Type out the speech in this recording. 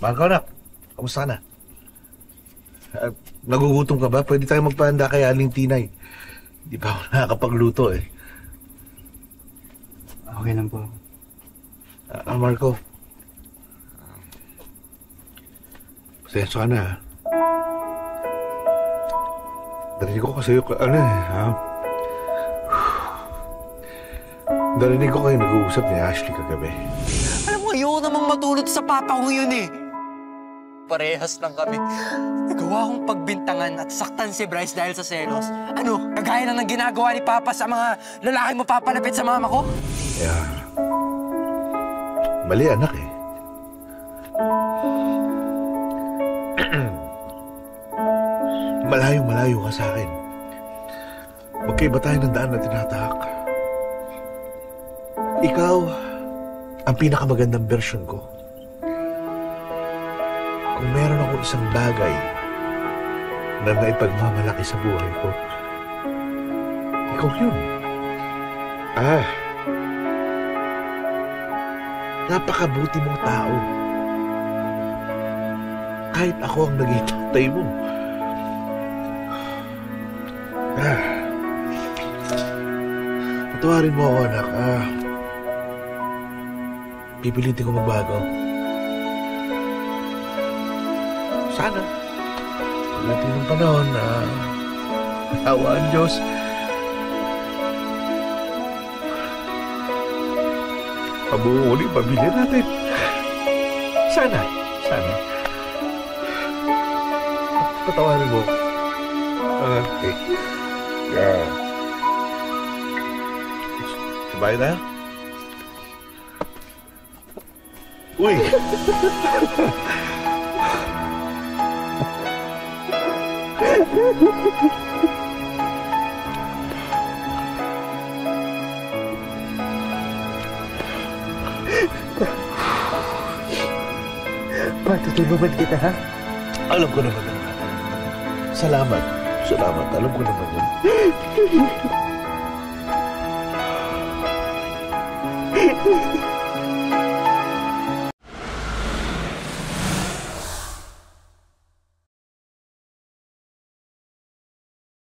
Mahal ko, anak. Kamusta ka na? Nagugutom ka ba? Pwede tayo magpahanda kay Aling Tinay. Di pa ako nakakapagluto eh. Okay lang po. Marco. Pasensya ka na ha. Narinig ko kasi Narinig ko kayo nag-uusap ni Ashley kagabi. Alam mo, ayoko namang matulog sa papa ko yun eh. Parehas lang kami. Nagawa kong pagbintangan at saktan si Bryce dahil sa selos. Ano, kagaya na ng ginagawa ni Papa sa mga lalaking mapapalapit sa mama ko? Yeah. Mali anak eh. Malayo-malayo ka sa akin. Magkaiba tayo ng daan na tinatahak. Ikaw, ang pinakamagandang version ko. Kung meron ako isang bagay na naipagmamalaki sa buhay ko, ikaw yun. Napakabuti mong tao. Kahit ako ang naging tatay mo. Patawarin mo ako, anak. Pipilitin ko magbago. Sana. Pagdating ng panahon na awa ang Diyos. Pabuo ulit, pamilya natin. Sana. Sana. Patawarin mo. Okay. Yeah. Sabay na? Uy! Patutulungan kita, ha? Alam ko naman. Salamat. Alam ko naman yun.